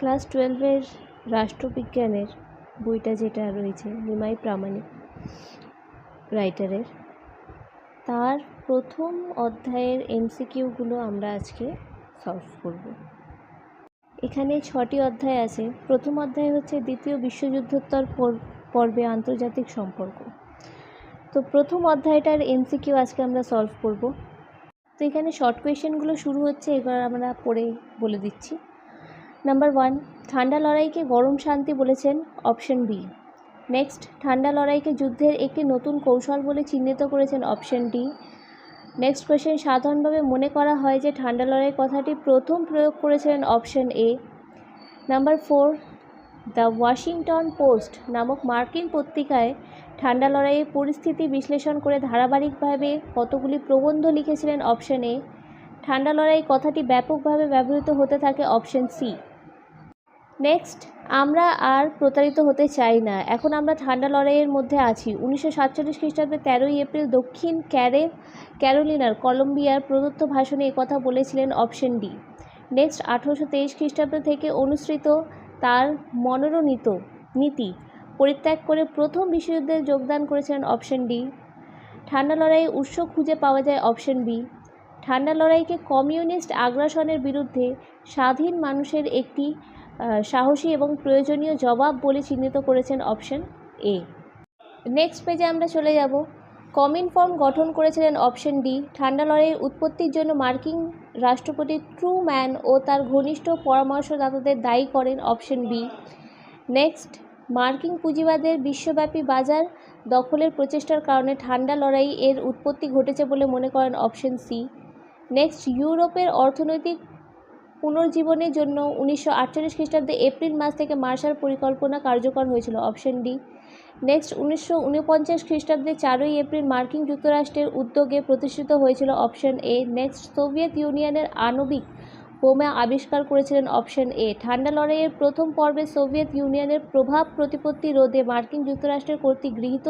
Class 12-এর রাষ্ট্রবিজ্ঞানের বইটা যেটা রয়েছে নিমাই প্রামাণিক রাইটারের, তার প্রথম অধ্যায়ের এমসিকিউগুলো আমরা আজকে সলভ করব। এখানে 6টি অধ্যায় আছে। প্রথম অধ্যায় হচ্ছে দ্বিতীয় বিশ্বযুদ্ধোত্তর পর্বে আন্তর্জাতিক সম্পর্ক। তো প্রথম অধ্যায়টার এমসিকিউ আজকে আমরা সলভ করব। তো এখানে শর্ট কোয়েশ্চেনগুলো শুরু হচ্ছে, এবার আমরা পড়ে বলে দিচ্ছি। নাম্বার 1, ঠান্ডা লড়াইকে গরম শান্তি বলেছেন, অপশন বি। নেক্সট, ঠান্ডা লড়াইকে যুদ্ধের একটি নতুন কৌশল বলে চিহ্নিত করেছেন, অপশন ডি। নেক্সট কোয়েশ্চেন, সাধারণভাবে মনে করা হয় যে ঠান্ডা লড়াই কথাটি প্রথম প্রয়োগ করেছিলেন, option A. Number 4, the Washington post নামক মার্কিন পত্রিকায় ঠান্ডা লড়াইয়ের পরিস্থিতি বিশ্লেষণ করে ধারাবাহিকভাবে কতগুলি প্রবন্ধ লিখেছিলেন, অপশন এ। ঠান্ডা লড়াই কথাটি ব্যাপকভাবে ব্যবহৃত হতে থাকে, অপশন সি। নেক্সট, আমরা আর প্রতারিত হতে চাই না, এখন আমরা ঠান্ডা লড়াইয়ের মধ্যে আছি। 1947 খ্রিস্টাব্দে 13ই এপ্রিল দক্ষিণ ক্যারোলিনার কলম্বিয়ার প্রদত্ত ভাষণে একথা বলেছিলেন, অপশন ডি। নেক্সট, 1823 খ্রিস্টাব্দ থেকে অনুসৃত তার মনোনীত নীতি পরিত্যাগ করে প্রথম বিশ্বযুদ্ধে যোগদান করেছিলেন, অপশন ডি। ঠান্ডা লড়াইয়ের উৎস খুঁজে পাওয়া যায়, অপশন বি। ঠান্ডা লড়াইকে কমিউনিস্ট আগ্রাসনের বিরুদ্ধে স্বাধীন মানুষের একটি সাহসী এবং প্রয়োজনীয় জবাব বলে চিহ্নিত করেছেন, অপশন এ। নেক্সট পেজে আমরা চলে যাব। কমিনফর্ম গঠন করেছিলেন, অপশন ডি। ঠান্ডা লড়াইয়ের উৎপত্তির জন্য মার্কিন রাষ্ট্রপতি ট্রুম্যান ও তার ঘনিষ্ঠ পরামর্শদাতাদের দায়ী করেন, অপশন বি। নেক্সট, মার্কিন পুঁজিবাদের বিশ্বব্যাপী বাজার দখলের প্রচেষ্টার কারণে ঠান্ডা লড়াই এর উৎপত্তি ঘটেছে বলে মনে করেন, অপশন সি। নেক্সট, ইউরোপের অর্থনৈতিক পুনর্জীবনের জন্য 1948 খ্রিস্টাব্দে এপ্রিল মাস থেকে মার্শাল পরিকল্পনা কার্যকর হয়েছিল, অপশন ডি। নেক্সট, 1949 খ্রিস্টাব্দে 4ই এপ্রিল মার্কিন যুক্তরাষ্ট্রের উদ্যোগে প্রতিষ্ঠিত হয়েছিল, অপশন এ। নেক্সট, সোভিয়েত ইউনিয়নের আণবিক বোমা আবিষ্কার করেছিলেন, অপশন এ। ঠান্ডা লড়াইয়ের প্রথম পর্বে সোভিয়েত ইউনিয়নের প্রভাব প্রতিপত্তি রোধে মার্কিন যুক্তরাষ্ট্রের কর্তৃক গৃহীত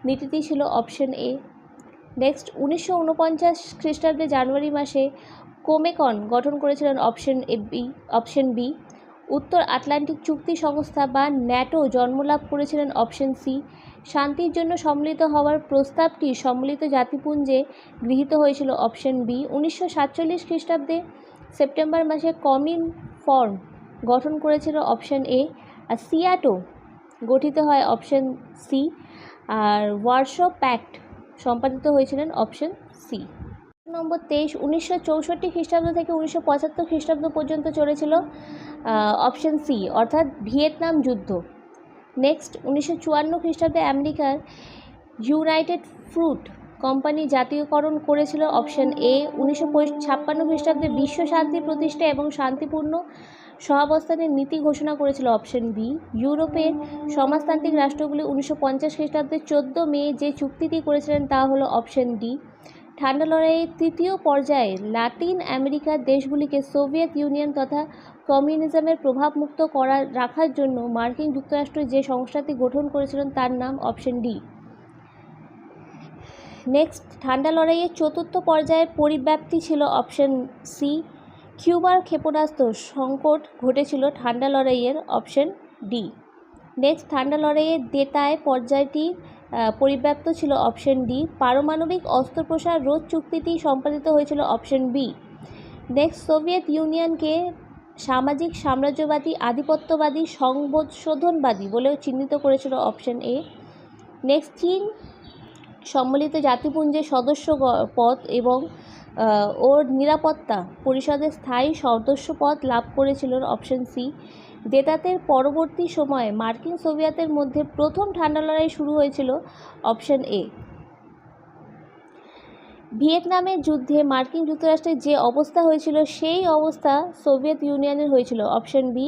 নীতিটি ছিল, অপশন এ। নেক্সট, 1949 খ্রিস্টাব্দে জানুয়ারি মাসে কোমেকন গঠন করেছিলেন, অপশন বি। উত্তর আটলান্টিক চুক্তি সংস্থা বা ন্যাটো জন্মলাভ করেছিলেন, অপশন সি। শান্তির জন্য সম্মিলিত হওয়ার প্রস্তাবটি সম্মিলিত জাতিপুঞ্জে গৃহীত হয়েছিল, অপশন বি। 1947 খ্রিস্টাব্দে সেপ্টেম্বর মাসে কমিনফর্ম গঠন করেছিল, অপশন এ। আর সিয়াটো গঠিত হয়, অপশন সি। আর ওয়ারশো প্যাক্ট সম্পাদিত হয়েছিলেন, অপশন সি। নম্বর 23, 1964 খ্রিস্টাব্দ থেকে 1975 খ্রিস্টাব্দ পর্যন্ত চলেছিল, অপশন সি, অর্থাৎ ভিয়েতনাম যুদ্ধ। নেক্সট, 1954 খ্রিস্টাব্দে আমেরিকার ইউনাইটেড ফ্রুট কোম্পানি জাতীয়করণ করেছিল, অপশন এ। 1956 খ্রিস্টাব্দে বিশ্ব শান্তি প্রতিষ্ঠা এবং শান্তিপূর্ণ সহাবস্থানের নীতি ঘোষণা করেছিল, অপশন বি। ইউরোপের সমাজতান্ত্রিক রাষ্ট্রগুলি 1950 খ্রিস্টাব্দে 14 মে যে চুক্তিটি করেছিলেন তা হলো, অপশন ডি। ঠান্ডা লড়াইয়ের তৃতীয় পর্যায়ে লাতিন আমেরিকার দেশগুলিকে সোভিয়েত ইউনিয়ন তথা কমিউনিজমের প্রভাবমুক্ত রাখার জন্য মার্কিন যুক্তরাষ্ট্র যে সংস্থাটি গঠন করেছিলেন তার নাম, অপশন ডি। নেক্সট, ঠান্ডা লড়াইয়ের চতুর্থ পর্যায়ের পরিব্যাপ্তি ছিল, অপশন সি। কিউবার ক্ষেপণাস্ত্র সংকট ঘটেছিল ঠান্ডা লড়াইয়ের, অপশন ডি। নেক্সট, ঠান্ডা লড়াইয়ের দেতায় পর্যায়টি পরিব্যাপ্ত ছিল, অপশন ডি। পারমাণবিক অস্ত্র প্রসার রোধ চুক্তিটি সম্পাদিত হয়েছিল, অপশন বি। নেক্সট, সোভিয়েত ইউনিয়নকে সামাজিক সাম্রাজ্যবাদী আধিপত্যবাদী সংশোধনবাদী বলেও চিহ্নিত করেছিল, অপশন এ। নেক্সট, চীন সম্মিলিত জাতিপুঞ্জের সদস্য পদ এবং ওর নিরাপত্তা পরিষদের স্থায়ী সদস্য পদ লাভ করেছিল, অপশন সি। দেতাতের পরবর্তী সময়ে মার্কিন সোভিয়েতের মধ্যে প্রথম ঠান্ডা লড়াই শুরু হয়েছিল, অপশন এ। ভিয়েতনামের যুদ্ধে মার্কিন যুক্তরাষ্ট্রের যে অবস্থা হয়েছিল সেই অবস্থা সোভিয়েত ইউনিয়নের হয়েছিল, অপশন বি।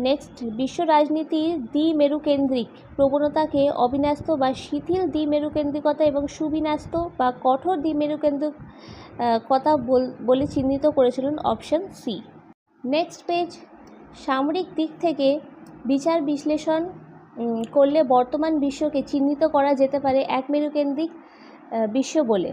নেক্সট, বিশ্ব রাজনীতির দ্বিমেরুকেন্দ্রিক প্রবণতাকে অবিন্যস্ত বা শিথিল দ্বিমেরুকেন্দ্রিকতা এবং সুবিন্যস্ত বা কঠোর দ্বিমেরুকেন্দ্রিকতা বলে চিহ্নিত করেছিলেন, অপশন সি। নেক্সট পেজ, সামরিক দিক থেকে বিচার বিশ্লেষণ করলে বর্তমান বিশ্বকে চিহ্নিত করা যেতে পারে এক মেরুকেন্দ্রিক বিশ্ব বলে।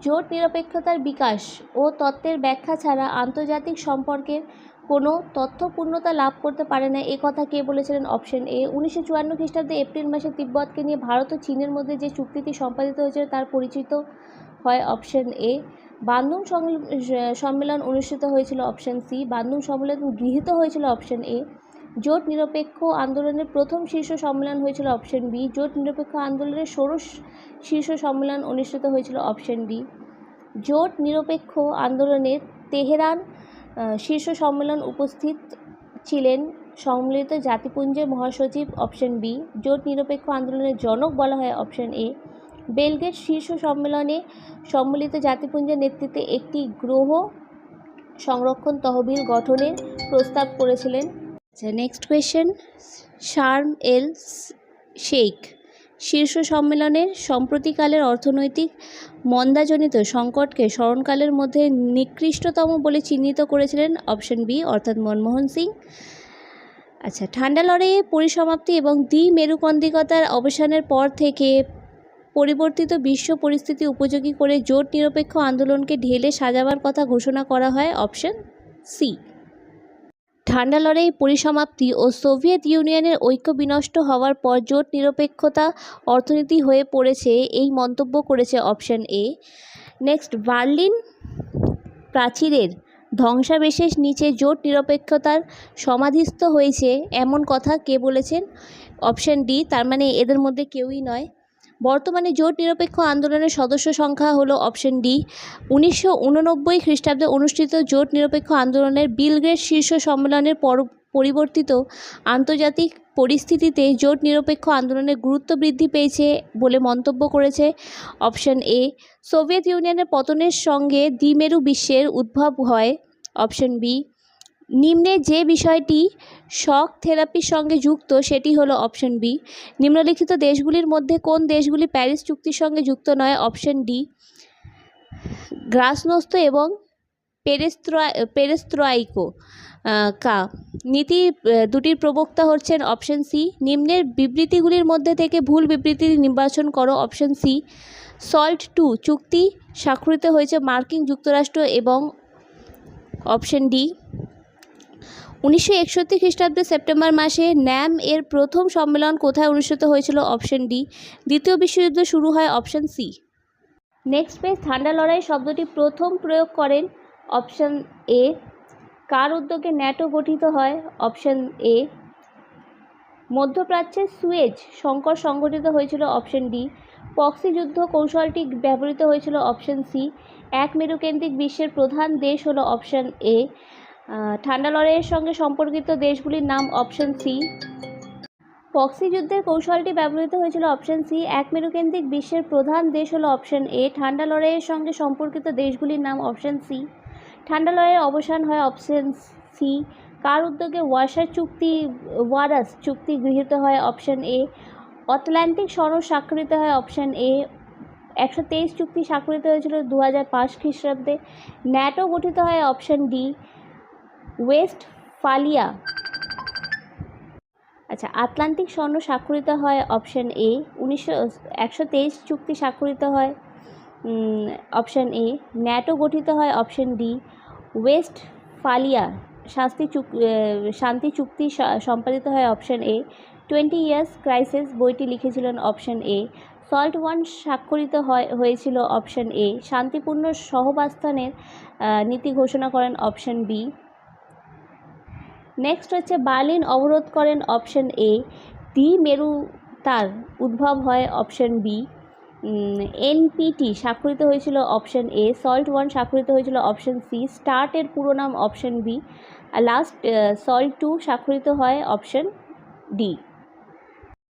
জোট নিরপেক্ষতার বিকাশ ও তত্ত্বের ব্যাখ্যা ছাড়া আন্তর্জাতিক সম্পর্কের কোনো তথ্যপূর্ণতা লাভ করতে পারে না, এ কথা কে বলেছিলেন? Option A. 1954 খ্রিস্টাব্দে এপ্রিল মাসে তিব্বতকে নিয়ে ভারত ও চীনের মধ্যে যে চুক্তিটি সম্পাদিত হয়েছিল তার পরিচিত হয় অপশন এ। বান্দুং সম্মেলন অনুষ্ঠিত হয়েছিল অপশন সি। বান্দুং সম্মেলন গৃহীত হয়েছিল অপশন এ। জোট নিরপেক্ষ আন্দোলনের প্রথম শীর্ষ সম্মেলন হয়েছিল অপশন বি। জোট নিরপেক্ষ আন্দোলনের ষোড়শ শীর্ষ সম্মেলন অনুষ্ঠিত হয়েছিল অপশন ডি। জোট নিরপেক্ষ আন্দোলনের তেহরান শীর্ষ সম্মেলন উপস্থিত ছিলেন সম্মিলিত জাতিপুঞ্জের মহাসচিব অপশন বি। জোট নিরপেক্ষ আন্দোলনের জনক বলা হয় অপশন এ। বেলগ্রেড শীর্ষ সম্মেলনে সম্মিলিত জাতিপুঞ্জের নেতৃত্বে একটি গ্রহ সংরক্ষণ তহবিল গঠনের প্রস্তাব করেছিলেন। নেক্সট কোয়েশ্চেন, শার্ম এল শেখ শীর্ষ সম্মেলনের সম্প্রতিকালের অর্থনৈতিক মন্দাজনিত সংকটকে স্মরণকালের মধ্যে নিকৃষ্টতম বলে চিহ্নিত করেছিলেন অপশন বি অর্থাৎ মনমোহন সিং। আচ্ছা, ঠান্ডা লড়াইয়ের পরিসমাপ্তি এবং দ্বিমেরুকন্দিকতার অবসানের পর থেকে পরিবর্তিত বিশ্ব পরিস্থিতি উপযোগী করে জোট নিরপেক্ষ আন্দোলনকে ঢেলে সাজাবার কথা ঘোষণা করা হয় অপশন সি। ঠান্ডা লড়াইয়ের পরিসমাপ্তি ও সোভিয়েত ইউনিয়নের ঐক্য বিনষ্ট হওয়ার পর জোট নিরপেক্ষতা অর্থনীতি হয়ে পড়েছে, এই মন্তব্য করেছে অপশন এ। নেক্সট, বার্লিন প্রাচীরের ধ্বংসাবশেষ নিচে জোট নিরপেক্ষতার সমাধিস্থ হয়েছে এমন কথা কে বলেছেন? অপশন ডি, তার মানে এদের মধ্যে কেউই নয়। বর্তমানে জোট নিরপেক্ষ আন্দোলনের সদস্য সংখ্যা হলো অপশন ডি। 1989 খ্রিস্টাব্দে অনুষ্ঠিত জোট নিরপেক্ষ আন্দোলনের বেলগ্রেড শীর্ষ সম্মেলনের পরিবর্তিত আন্তর্জাতিক পরিস্থিতিতে জোট নিরপেক্ষ আন্দোলনের গুরুত্ব বৃদ্ধি পেয়েছে বলে মন্তব্য করেছে অপশন এ। সোভিয়েত ইউনিয়নের পতনের সঙ্গে দ্বিমেরু বিশ্বের উদ্ভব হয় অপশন বি। নিম্নে যে বিষয়টি শক থেরাপির সঙ্গে যুক্ত সেটি হলো অপশন বি। নিম্নলিখিত দেশগুলির মধ্যে কোন দেশগুলি প্যারিস চুক্তির সঙ্গে যুক্ত নয়? অপশন ডি, গ্লাসনোস্ত এবং পেরেস্ত্রয়িকো কা নীতি দুটির প্রবক্তা হচ্ছেন অপশন সি। নিম্নের বিবৃতিগুলির মধ্যে থেকে ভুল বিবৃতি নির্বাচন করো অপশন সি। সল্ট 2 চুক্তি স্বাক্ষরিত হয়েছে মার্কিন যুক্তরাষ্ট্র এবং অপশন ডি। 1961 খ্রিস্টাব্দে সেপ্টেম্বর মাসে ন্যাম এর প্রথম সম্মেলন কোথায় অনুষ্ঠিত হয়েছিল? Option D. দ্বিতীয় বিশ্বযুদ্ধ শুরু হয় অপশন সি। নেক্সট পেজ, ঠান্ডা লড়াই শব্দটি প্রথম প্রয়োগ করেন অপশন এ। কার উদ্যোগে ন্যাটো গঠিত হয়? Option A. মধ্যপ্রাচ্যের সুয়েজ সংকট সংঘটিত হয়েছিল অপশন ডি। পক্সি যুদ্ধ কৌশলটি ব্যবহৃত হয়েছিল অপশন সি। এক মেরুকেন্দ্রিক বিশ্বের প্রধান দেশ হলো অপশন এ। ঠান্ডা লড়াইয়ের সঙ্গে সম্পর্কিত দেশগুলির নাম অপশন সি। পক্সি যুদ্ধের কৌশলটি ব্যবহৃত হয়েছিল অপশন সি। এক মেরুকেন্দ্রিক বিশ্বের প্রধান দেশ হলো অপশন এ। ঠান্ডা লড়াইয়ের সঙ্গে সম্পর্কিত দেশগুলির নাম অপশন সি। ঠান্ডা লড়াইয়ের অবসান হয় অপশন সি। কার উদ্যোগে ওয়ারাস চুক্তি গৃহীত হয়? Option A. আটলান্টিক সনদ স্বাক্ষরিত হয় অপশন এ। 123 চুক্তি স্বাক্ষরিত হয়েছিল 2005 খ্রিস্টাব্দে। ন্যাটো গঠিত হয় অপশন ডি। ওয়েস্টফালিয়া আটলান্টিক সনদ স্বাক্ষরিত হয় অপশন এ। 123 চুক্তি স্বাক্ষরিত হয় অপশন এ। ন্যাটো গঠিত হয় অপশন ডি। ওয়েস্টফালিয়া শান্তি চুক্তি সম্পাদিত হয় অপশন এ। 20 ইয়ার্স ক্রাইসিস বইটি লিখেছিলেন অপশন এ। সল্ট 1 স্বাক্ষরিত হয়েছিল অপশন এ। শান্তিপূর্ণ সহবাস্থানের নীতি ঘোষণা করেন অপশন বি। নেক্সট হচ্ছে, বার্লিন অবরোধ করেন অপশন এ। দ্বিমেরুতার উদ্ভব হয় অপশন বি। এনপিটি স্বাক্ষরিত হয়েছিল অপশন এ। সল্ট 1 স্বাক্ষরিত হয়েছিল অপশন সি। স্টার্টের পুরো নাম অপশন বি। আর লাস্ট সল্ট 2 স্বাক্ষরিত হয় অপশন ডি।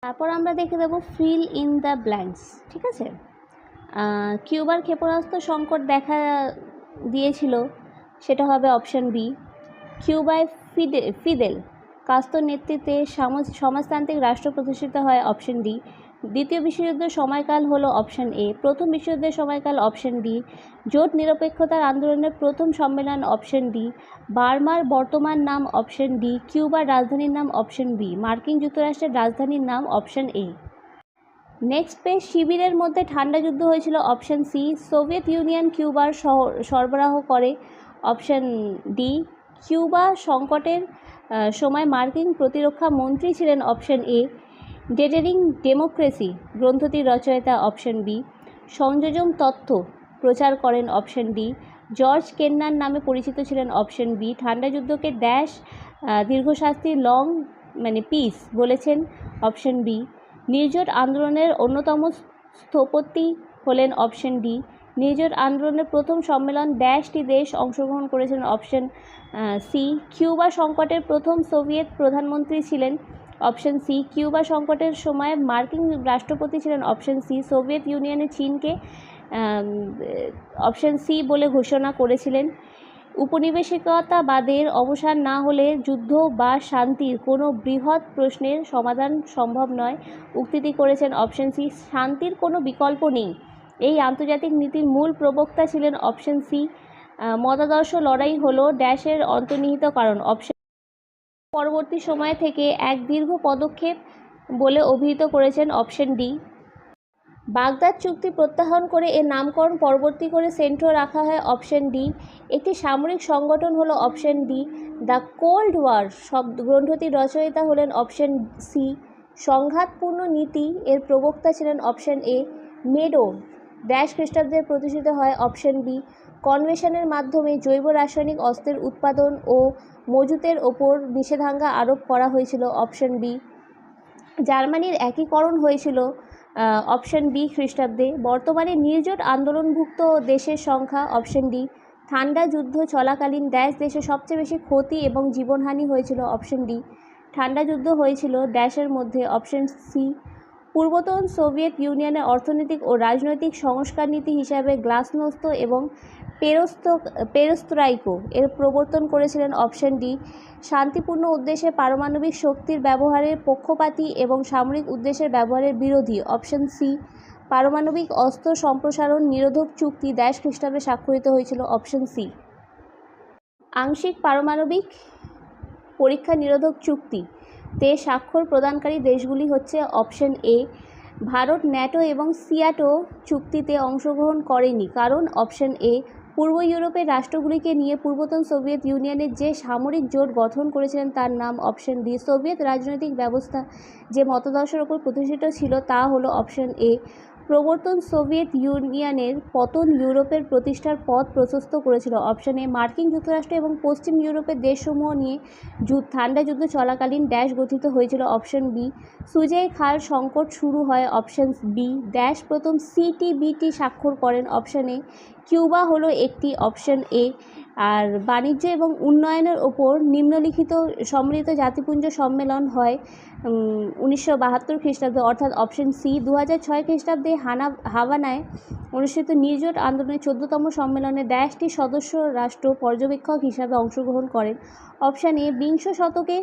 তারপর আমরা দেখে দেবো ফিল ইন দ্য ব্ল্যাঙ্কস, ঠিক আছে। কিউবার ক্ষেপণাস্ত্র সংকট দেখা দিয়েছিল, সেটা হবে অপশন বি। কিউবায় ফিদেল কাস্ত্রোর নেতৃত্বে সমাজতান্ত্রিক রাষ্ট্র প্রতিষ্ঠিত হয় অপশন ডি। দ্বিতীয় বিশ্বযুদ্ধের সময়কাল হলো অপশন এ। প্রথম বিশ্বযুদ্ধের সময়কাল অপশন ডি। জোট নিরপেক্ষতার আন্দোলনের প্রথম সম্মেলন অপশন ডি। বার্মার বর্তমান নাম অপশন ডি। কিউবার রাজধানীর নাম অপশন বি। মার্কিন যুক্তরাষ্ট্রের রাজধানীর নাম অপশন এ। নেক্সট পেজ, শিবিরের মধ্যে ঠান্ডা যুদ্ধ হয়েছিল অপশন সি। সোভিয়েত ইউনিয়ন কিউবার সরবরাহ করে অপশন ডি। কিউবা সংকটের সময় মার্কিন প্রতিরক্ষা মন্ত্রী ছিলেন অপশন এ। ডেটারিং ডেমোক্রেসি গ্রন্থটির রচয়িতা অপশন বি। সংযোজন তথ্য প্রচার করেন অপশন ডি। জর্জ কেন্নান নামে পরিচিত ছিলেন অপশন বি। ঠান্ডা যুদ্ধকে ড্যাশ দীর্ঘশাস্তি লং পিস বলেছেন অপশন বি। নির্জোট আন্দোলনের অন্যতম স্থপতি হলেন অপশন ডি। নির্জোট আন্দোলনের প্রথম সম্মেলন ড্যাশটি দেশ অংশগ্রহণ করেছিলেন অপশন সি। কিউবা সংকটের প্রথম সোভিয়েত প্রধানমন্ত্রী ছিলেন অপশন সি। কিউবা সংকটের সময় মার্কিন রাষ্ট্রপতি ছিলেন অপশন সি। সোভিয়েত ইউনিয়নে চীনকে অপশন সি বলে ঘোষণা করেছিলেন। উপনিবেশিকতাবাদের অবসান না হলে যুদ্ধ বা শান্তির কোনো বৃহৎ প্রশ্নের সমাধান সম্ভব নয় উক্তিটি করেছেন অপশন সি। শান্তির কোনো বিকল্প নেই, এই আন্তর্জাতিক নীতির মূল প্রবক্তা ছিলেন অপশন সি। মতাদর্শ লড়াই হলো ড্যাশের অন্তর্নিহিত কারণ অপশন। পরবর্তী সময় থেকে এক দীর্ঘ পদক্ষেপ বলে অভিহিত করেছেন অপশন ডি। বাগদাদ চুক্তি প্রত্যাহার করে এর নামকরণ পরবর্তী করে সেন্ট্রো রাখা হয় অপশন ডি। একটি সামরিক সংগঠন হলো option D. The cold war গ্রন্থটির রচয়িতা হলেন অপশন সি। সংঘাতপূর্ণ নীতি এর প্রবক্তা ছিলেন অপশন এ। মেডো ড্যাশ খ্রিস্টাব্দে প্রতিষ্ঠিত হয় অপশন বি। কনভেনশনের মাধ্যমে জৈব রাসায়নিক অস্ত্রের উৎপাদন ও মজুতের ওপর নিষেধাজ্ঞা আরোপ করা হয়েছিল অপশন বি। জার্মানির একীকরণ হয়েছিল অপশন বি খ্রিস্টাব্দে। বর্তমানে নির্জোট আন্দোলনভুক্ত দেশের সংখ্যা অপশন ডি। ঠান্ডা যুদ্ধ চলাকালীন ড্যাশ দেশে সবচেয়ে বেশি ক্ষতি এবং জীবনহানি হয়েছিল অপশন ডি। ঠান্ডা যুদ্ধ হয়েছিল ড্যাশের মধ্যে অপশন সি। পূর্বতন সোভিয়েত ইউনিয়নের অর্থনৈতিক ও রাজনৈতিক সংস্কার নীতি হিসাবে গ্লাসনোস্ত এবং পেরোস্ত্রাইকো এর প্রবর্তন করেছিলেন অপশন ডি। শান্তিপূর্ণ উদ্দেশ্যে পারমাণবিক শক্তির ব্যবহারের পক্ষপাতী এবং সামরিক উদ্দেশ্যের ব্যবহারের বিরোধী অপশন সি। পারমাণবিক অস্ত্র সম্প্রসারণ নিরোধক চুক্তি ড্যাশ খ্রিস্টাব্দে স্বাক্ষরিত হয়েছিল অপশন সি। আংশিক পারমাণবিক পরীক্ষা নিরোধক চুক্তিতে স্বাক্ষর প্রদানকারী দেশগুলি হচ্ছে অপশন এ। ভারত ন্যাটো এবং সিয়াটো চুক্তিতে অংশগ্রহণ করেনি কারণ অপশন এ। পূর্ব ইউরোপের রাষ্ট্রগুলিকে নিয়ে পূর্বতন সোভিয়েত ইউনিয়নের যে সামরিক জোট গঠন করেছিলেন তার নাম অপশন ডি। সোভিয়েত রাজনৈতিক ব্যবস্থা যে মতাদর্শের ওপর প্রতিষ্ঠিত ছিল তা হলো অপশন এ। প্রবর্তন সোভিয়েত ইউনিয়নের পতন ইউরোপের প্রতিষ্ঠার পথ প্রশস্ত করেছিল অপশন এ। মার্কিন যুক্তরাষ্ট্র এবং পশ্চিম ইউরোপের দেশসমূহ নিয়ে ঠান্ডা যুদ্ধ চলাকালীন ড্যাশ গঠিত হয়েছিল অপশন বি। সুজেই খাল সংকট শুরু হয় অপশন বি। ড্যাশ প্রথম সিটিবিটি স্বাক্ষর করেন অপশন এ। কিউবা হলো একটি অপশন এ। আর বাণিজ্য এবং উন্নয়নের ওপর নিম্নলিখিত সম্মিলিত জাতিপুঞ্জ সম্মেলন হয় 1972 খ্রিস্টাব্দে অর্থাৎ অপশন সি। 2006 খ্রিস্টাব্দে হাভানায় অনুষ্ঠিত নির্জোট আন্দোলনের 14তম সম্মেলনে ড্যাশটি সদস্য রাষ্ট্র পর্যবেক্ষক হিসাবে অংশগ্রহণ করেন অপশন এ। বিংশ শতকে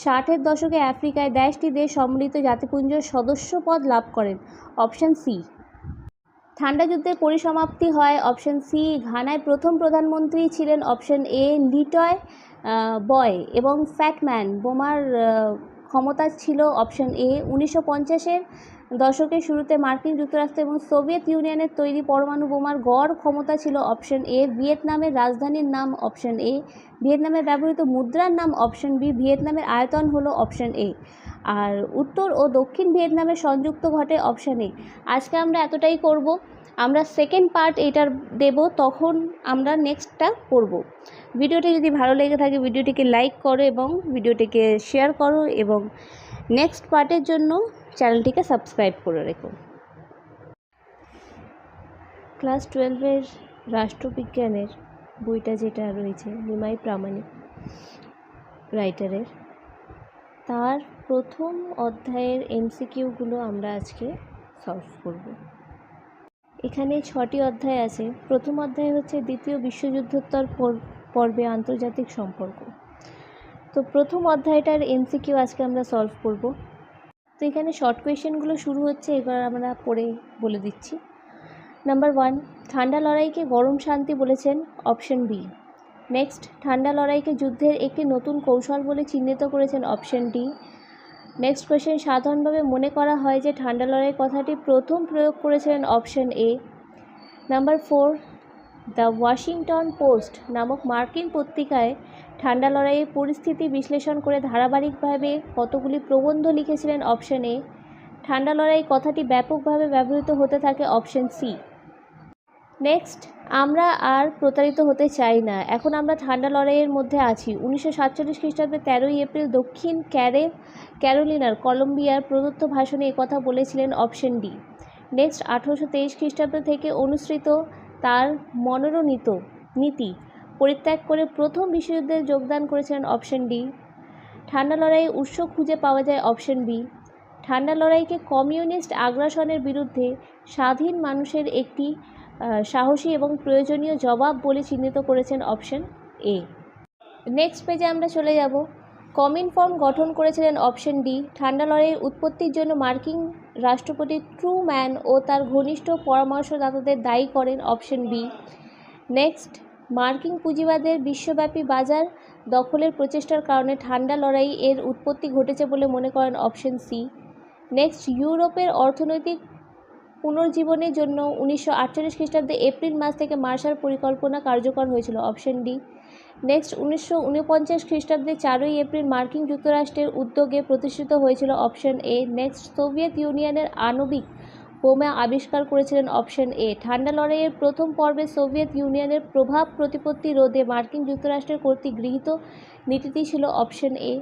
60-এর দশকে আফ্রিকায় ড্যাশটি দেশ সম্মিলিত জাতিপুঞ্জের সদস্যপদ লাভ করেন অপশন সি। ঠান্ডা যুদ্ধের পরিসমাপ্তি হয় অপশন সি। ঘানায় প্রথম প্রধানমন্ত্রী ছিলেন অপশন এ লিটয় বয় এবং ফ্যাটম্যান। বোমার ক্ষমতা ছিল অপশন এ। 1950-এর দশকের শুরুতে মার্কিন যুক্তরাষ্ট্র এবং সোভিয়েত ইউনিয়নের তৈরি পরমাণু বোমার গড় ক্ষমতা ছিল অপশন এ। ভিয়েতনামের রাজধানীর নাম অপশন এ। ভিয়েতনামের ব্যবহৃত মুদ্রার নাম অপশন বি। ভিয়েতনামের আয়তন হলো অপশন এ। আর উত্তর ও দক্ষিণ ভিয়েতনামের সংযুক্ত ঘটে অপশন এ। আজকে আমরা এতটাই করব। আমরা সেকেন্ড পার্ট এটার দেব, তখন আমরা নেক্সটটা করব। ভিডিওটি যদি ভালো লেগে থাকে ভিডিওটিকে লাইক করো এবং ভিডিওটিকে শেয়ার করো এবং নেক্সট পার্টের জন্য চ্যানেলটিকে সাবস্ক্রাইব করে রেখো। ক্লাস 12-এর রাষ্ট্রবিজ্ঞানের বইটা যেটা রয়েছে নিমাই প্রামাণিক রাইটারের, তার প্রথম অধ্যায়ের এমসিকিউগুলো আমরা আজকে সলভ করব। এখানে 6টি অধ্যায় আছে। প্রথম অধ্যায় হচ্ছে দ্বিতীয় বিশ্বযুদ্ধোত্তর পর্বে আন্তর্জাতিক সম্পর্ক। তো প্রথম অধ্যায়টার এমসিকিউ আজকে আমরা সলভ করব। তো এখানে শর্ট কোয়েশ্চেনগুলো শুরু হচ্ছে, এবার আমরা পড়ে বলে দিচ্ছি। নাম্বার 1, ঠান্ডা লড়াইকে গরম শান্তি বলেছেন অপশন বি। নেক্সট, ঠান্ডা লড়াইকে যুদ্ধের একটি নতুন কৌশল বলে চিহ্নিত করেছেন অপশন ডি। নেক্সট কোয়েশ্চেন, সাধারণভাবে মনে করা হয় যে ঠান্ডা লড়াই কথাটি প্রথম প্রয়োগ করেছিলেন option A. Number 4, the Washington post নামক মার্কিন পত্রিকায় ঠান্ডা লড়াইয়ের পরিস্থিতি বিশ্লেষণ করে ধারাবাহিকভাবে কতগুলি প্রবন্ধ লিখেছিলেন অপশন এ। ঠান্ডা লড়াই কথাটি ব্যাপকভাবে ব্যবহৃত হতে থাকে অপশন সি। নেক্সট, আমরা আর প্রতারিত হতে চাই না, এখন আমরা ঠান্ডা লড়াইয়ের মধ্যে আছি। 1947 খ্রিস্টাব্দে 13ই এপ্রিল দক্ষিণ ক্যারোলিনার কলম্বিয়ার প্রদত্ত ভাষণে একথা বলেছিলেন অপশন ডি। নেক্সট, 1823 খ্রিস্টাব্দ থেকে অনুসৃত তার মনোনীত নীতি পরিত্যাগ করে প্রথম বিশ্বযুদ্ধে যোগদান করেছিলেন অপশন ডি। ঠান্ডা লড়াইয়ের উৎস খুঁজে পাওয়া যায় অপশন বি। ঠান্ডা লড়াইকে কমিউনিস্ট আগ্রাসনের বিরুদ্ধে স্বাধীন মানুষের একটি সাহসী এবং প্রয়োজনীয় জবাব বলে চিহ্নিত করেছেন অপশন এ। নেক্সট পেজে আমরা চলে যাব। কমিনফর্ম গঠন করেছিলেন অপশন ডি। ঠান্ডা লড়াইয়ের উৎপত্তির জন্য মার্কিন রাষ্ট্রপতি ট্রুম্যান ও তার ঘনিষ্ঠ পরামর্শদাতাদের দায়ী করেন অপশন বি। নেক্সট, মার্কিন পুঁজিবাদের বিশ্বব্যাপী বাজার দখলের প্রচেষ্টার কারণে ঠান্ডা লড়াই এর উৎপত্তি ঘটেছে বলে মনে করেন অপশন সি। নেক্সট, ইউরোপের অর্থনৈতিক পুনর্জীবনের জন্য 1948 খ্রিস্টাব্দে এপ্রিল মাস থেকে মার্শাল পরিকল্পনা কার্যকর হয়েছিল অপশন ডি। নেক্সট, 1949 খ্রিস্টাব্দে 4ই এপ্রিল মার্কিন যুক্তরাষ্ট্রের উদ্যোগে প্রতিষ্ঠিত হয়েছিল অপশন এ। নেক্সট, সোভিয়েত ইউনিয়নের আণবিক বোমা আবিষ্কার করেছিলেন অপশন এ। ঠান্ডা লড়াইয়ের প্রথম পর্বে সোভিয়েত ইউনিয়নের প্রভাব প্রতিপত্তি রোধে মার্কিন যুক্তরাষ্ট্রের কর্তৃক গৃহীত নীতিটি ছিল অপশন এ।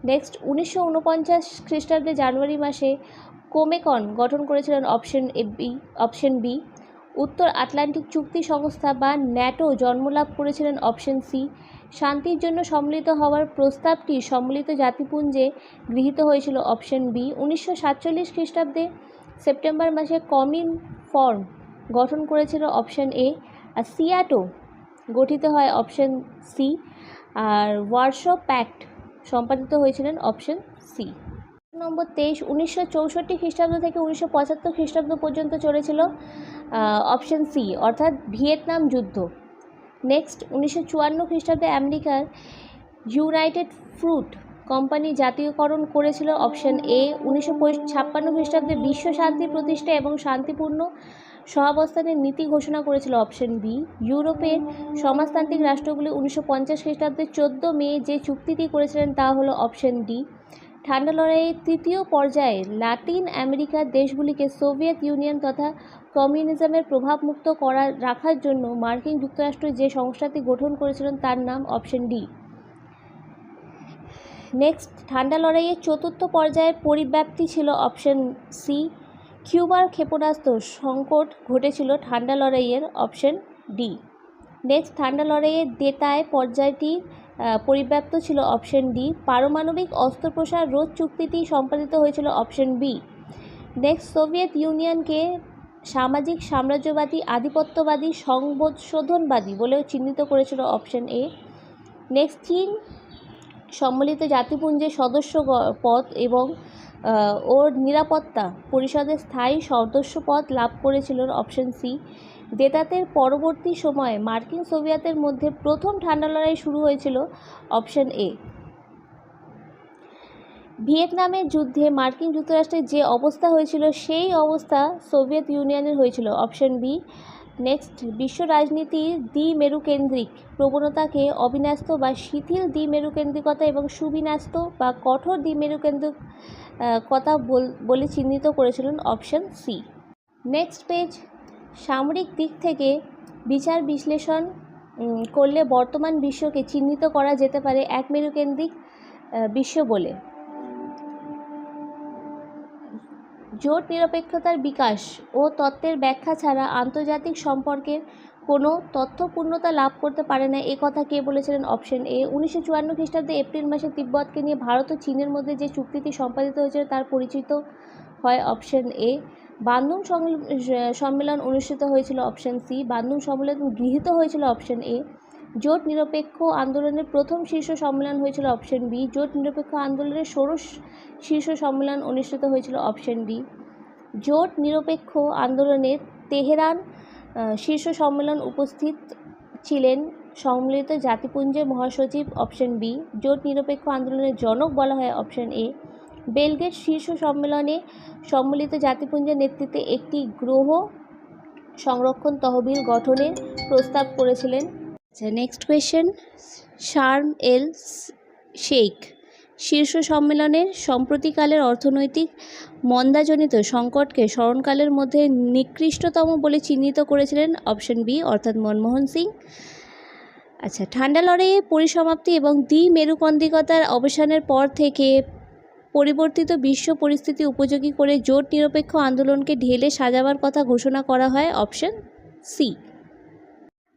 নেক্সট, 1949 খ্রিস্টাব্দে জানুয়ারি মাসে কোমেকন গঠন করেছিলেন অপশন বি। উত্তর আটলান্টিক চুক্তি সংস্থা বা ন্যাটো জন্মলাভ করেছিলেন অপশন সি। শান্তির জন্য সম্মিলিত হওয়ার প্রস্তাবটি সম্মিলিত জাতিপুঞ্জে গৃহীত হয়েছিল অপশন বি। 1947 খ্রিস্টাব্দে সেপ্টেম্বর মাসে কমিনফর্ম গঠন করেছিল অপশন এ। আর সিয়াটো গঠিত হয় অপশন সি। আর ওয়ারশ প্যাক্ট সম্পাদিত হয়েছিলেন অপশন সি। নম্বর 23, 1964 খ্রিস্টাব্দ থেকে 1975 খ্রিস্টাব্দ পর্যন্ত চলেছিল অপশন সি, অর্থাৎ ভিয়েতনাম যুদ্ধ। নেক্সট, 1954 খ্রিস্টাব্দে আমেরিকার ইউনাইটেড ফ্রুট কোম্পানি জাতীয়করণ করেছিল অপশন এ। 1956 খ্রিস্টাব্দে বিশ্ব শান্তি প্রতিষ্ঠা এবং শান্তিপূর্ণ সহাবস্থানের নীতি ঘোষণা করেছিল অপশন বি। ইউরোপের সমাজতান্ত্রিক রাষ্ট্রগুলি 1950 খ্রিস্টাব্দে 14 মে যে চুক্তিটি করেছিলেন তা হলো অপশন ডি। ঠান্ডা লড়াইয়ের তৃতীয় পর্যায়ে লাতিন আমেরিকার দেশগুলিকে সোভিয়েত ইউনিয়ন তথা কমিউনিজমের প্রভাবমুক্ত রাখার জন্য মার্কিন যুক্তরাষ্ট্র যে সংস্থাটি গঠন করেছিলেন তার নাম অপশন ডি। নেক্সট, ঠান্ডা লড়াইয়ের চতুর্থ পর্যায়ের পরিব্যাপ্তি ছিল অপশন সি। কিউবার ক্ষেপণাস্ত্র সংকট ঘটেছিল ঠান্ডা লড়াইয়ের অপশন ডি। নেক্সট, ঠান্ডা লড়াইয়ের দেতায় পর্যায়টি পরিব্যাপ্ত ছিল অপশন ডি। পারমাণবিক অস্ত্র প্রসার রোধ চুক্তিটি সম্পাদিত হয়েছিল অপশন বি। নেক্সট, সোভিয়েত ইউনিয়নকে সামাজিক সাম্রাজ্যবাদী আধিপত্যবাদী সংশোধনবাদী বলেও চিহ্নিত করেছিল অপশন এ। নেক্সট, চীন সম্মিলিত জাতিপুঞ্জের সদস্য পদ এবং ওর নিরাপত্তা পরিষদের স্থায়ী সদস্য পদ লাভ করেছিল অপশন সি। দেতাতের পরবর্তী সময়ে মার্কিন সোভিয়েতের মধ্যে প্রথম ঠান্ডা লড়াই শুরু হয়েছিল অপশন এ। ভিয়েতনামের যুদ্ধে মার্কিন যুক্তরাষ্ট্রের যে অবস্থা হয়েছিল সেই অবস্থা সোভিয়েত ইউনিয়নের হয়েছিল অপশন বি। নেক্সট, বিশ্ব রাজনীতির দ্বিমেরুকেন্দ্রিক প্রবণতাকে অবিন্যস্ত বা শিথিল দ্বিমেরুকেন্দ্রিকতা এবং সুবিন্যস্ত বা কঠোর দ্বিমেরুকেন্দ্রিকতা বলে চিহ্নিত করেছিলেন অপশন সি। নেক্সট পেজ, সামরিক দিক থেকে বিচার বিশ্লেষণ করলে বর্তমান বিশ্বকে চিহ্নিত করা যেতে পারে এক মেরুকেন্দ্রিক বিশ্ব বলে। জোট নিরপেক্ষতার বিকাশ ও তত্ত্বের ব্যাখ্যা ছাড়া আন্তর্জাতিক সম্পর্কের কোনো তথ্যপূর্ণতা লাভ করতে পারে না, একথা কে বলেছিলেন অপশন এ। 1954 খ্রিস্টাব্দে এপ্রিল মাসে তিব্বতকে নিয়ে ভারত ও চীনের মধ্যে যে চুক্তিটি সম্পাদিত হয়েছিল তার পরিচিত হয় অপশন এ। বান্দুং সম্মেলন অনুষ্ঠিত হয়েছিল অপশন সি। বান্দুং সম্মেলন গৃহীত হয়েছিল অপশন এ। জোট নিরপেক্ষ আন্দোলনের প্রথম শীর্ষ সম্মেলন হয়েছিল অপশন বি। জোট নিরপেক্ষ আন্দোলনের ষোড়শ শীর্ষ সম্মেলন অনুষ্ঠিত হয়েছিল অপশন ডি। জোট নিরপেক্ষ আন্দোলনের তেহরান শীর্ষ সম্মেলন উপস্থিত ছিলেন সম্মিলিত জাতিপুঞ্জের মহাসচিব অপশন বি। জোট নিরপেক্ষ আন্দোলনের জনক বলা হয় অপশন এ। বেলগ্রেড শীর্ষ সম্মেলনে সম্মিলিত জাতিপুঞ্জের নেতৃত্বে একটি গ্রহ সংরক্ষণ তহবিল গঠনের প্রস্তাব করেছিলেন। আচ্ছা, নেক্সট কোয়েশ্চেন, শার্ম এল শেখ শীর্ষ সম্মেলনের সম্প্রতিকালের অর্থনৈতিক মন্দাজনিত সংকটকে স্মরণকালের মধ্যে নিকৃষ্টতম বলে চিহ্নিত করেছিলেন অপশন বি অর্থাৎ মনমোহন সিং। আচ্ছা, ঠান্ডা লড়াইয়ের পরিসমাপ্তি এবং দ্বিমেরুকন্দিকতার অবসানের পর থেকে পরিবর্তিত বিশ্ব পরিস্থিতি উপযোগী করে জোট নিরপেক্ষ আন্দোলনকে ঢেলে সাজাবার কথা ঘোষণা করা হয় অপশন সি।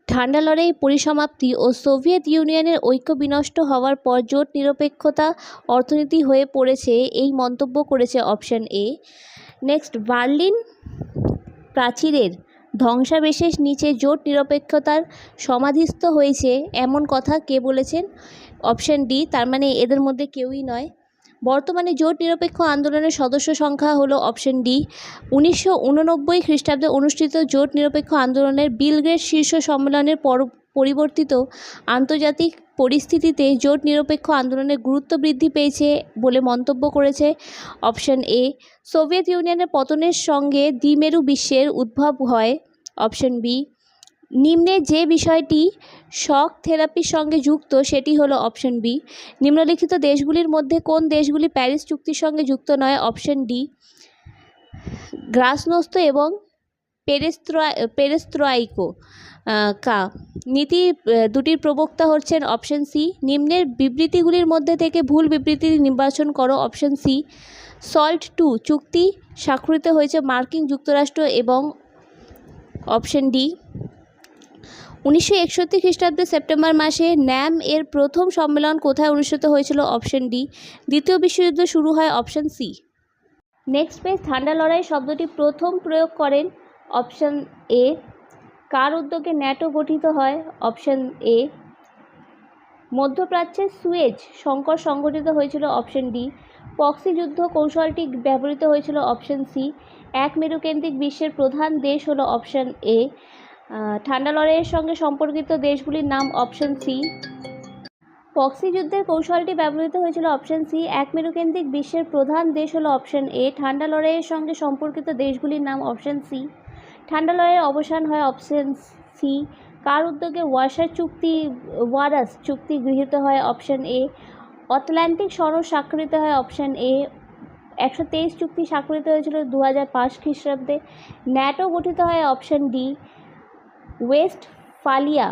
ঠান্ডা লড়াইয়ের পরিসমাপ্তি ও সোভিয়েত ইউনিয়নের ঐক্য বিনষ্ট হওয়ার পর জোট নিরপেক্ষতা অর্থনীতি হয়ে পড়েছে, এই মন্তব্য করেছে অপশন এ। নেক্সট, বার্লিন প্রাচীরের ধ্বংসাবশেষ নিচে জোট নিরপেক্ষতার সমাধিস্থ হয়েছে এমন কথা কে বলেছেন? অপশন ডি, তার মানে এদের মধ্যে কেউই নয়। বর্তমানে জোট নিরপেক্ষ আন্দোলনের সদস্য সংখ্যা হলো অপশন ডি। 1989 খ্রিস্টাব্দে অনুষ্ঠিত জোট নিরপেক্ষ আন্দোলনের বেলগ্রেড শীর্ষ সম্মেলনের পরিবর্তিত আন্তর্জাতিক পরিস্থিতিতে জোট নিরপেক্ষ আন্দোলনের গুরুত্ব বৃদ্ধি পেয়েছে বলে মন্তব্য করেছে অপশন এ। সোভিয়েত ইউনিয়নের পতনের সঙ্গে দ্বিমেরু বিশ্বের উদ্ভব হয় অপশন বি। নিম্নে যে বিষয়টি শক থেরাপির সঙ্গে যুক্ত সেটি হলো অপশন বি। নিম্নলিখিত দেশগুলির মধ্যে কোন দেশগুলি প্যারিস চুক্তির সঙ্গে যুক্ত নয়? অপশন ডি, গ্লাসনোস্ত এবং পেরেস্ত্রয়িকা নীতি দুটির প্রবক্তা হচ্ছেন অপশন সি। নিম্নের বিবৃতিগুলির মধ্যে থেকে ভুল বিবৃতি নির্বাচন করো অপশন সি। সল্ট 2 চুক্তি স্বাক্ষরিত হয়েছে মার্কিন যুক্তরাষ্ট্র এবং অপশন ডি। 1961 খ্রিস্টাব্দে সেপ্টেম্বর মাসে ন্যাম এর প্রথম সম্মেলন কোথায় অনুষ্ঠিত হয়েছিল? Option D. দ্বিতীয় বিশ্বযুদ্ধ শুরু হয় অপশন সি। নেক্সট পেজ, ঠান্ডা লড়াই শব্দটি প্রথম প্রয়োগ করেন অপশন এ। কার উদ্যোগে ন্যাটো গঠিত হয়? Option A. মধ্যপ্রাচ্যের সুয়েজ সংকট সংঘটিত হয়েছিল অপশন ডি। পক্সি যুদ্ধ কৌশলটি ব্যবহৃত হয়েছিল অপশন সি। এক মেরুকেন্দ্রিক বিশ্বের প্রধান দেশ হলো অপশন এ। ঠান্ডা লড়াইয়ের সঙ্গে সম্পর্কিত দেশগুলির নাম অপশন সি। পক্সি যুদ্ধের কৌশলটি ব্যবহৃত হয়েছিল অপশন সি। এক মেরুকেন্দ্রিক বিশ্বের প্রধান দেশ হলো অপশন এ। ঠান্ডা লড়াইয়ের সঙ্গে সম্পর্কিত দেশগুলির নাম অপশন সি। ঠান্ডা লড়াইয়ের অবসান হয় অপশন সি। কার উদ্যোগে ওয়ারাস চুক্তি গৃহীত হয়? Option A. আটলান্টিক সনদ স্বাক্ষরিত হয় অপশন এ। 123 চুক্তি স্বাক্ষরিত হয়েছিল 2005 খ্রিস্টাব্দে। ন্যাটো গঠিত হয় অপশন ডি। ওয়েস্টফালিয়া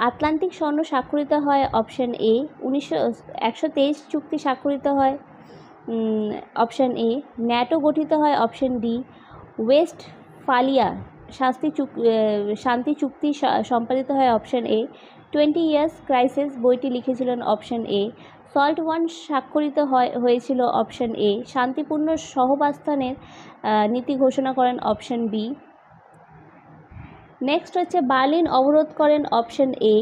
আটলান্টিক সনদ স্বাক্ষরিত হয় অপশন এ। 123 চুক্তি স্বাক্ষরিত হয় অপশন এ। ন্যাটো গঠিত হয় অপশন ডি। ওয়েস্টফালিয়া শান্তি চুক্তি সম্পাদিত হয় অপশন এ। 20 ইয়ার্স ক্রাইসিস বইটি লিখেছিলেন অপশন এ। সল্ট 1 স্বাক্ষরিত হয়েছিল অপশন এ। শান্তিপূর্ণ সহবাস্থানের নীতি ঘোষণা করেন অপশন বি। নেক্সট হচ্ছে, বার্লিন অবরোধ করেন অপশন এ।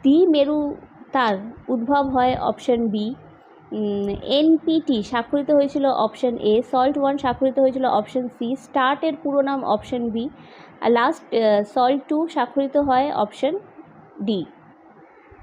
দ্বিমেরুতার উদ্ভব হয় অপশন বি। এনপিটি স্বাক্ষরিত হয়েছিল অপশন এ। সল্ট 1 স্বাক্ষরিত হয়েছিল অপশন সি। স্টার্টের পুরো নাম অপশন বি। আর লাস্ট সল্ট 2 স্বাক্ষরিত হয় অপশন ডি।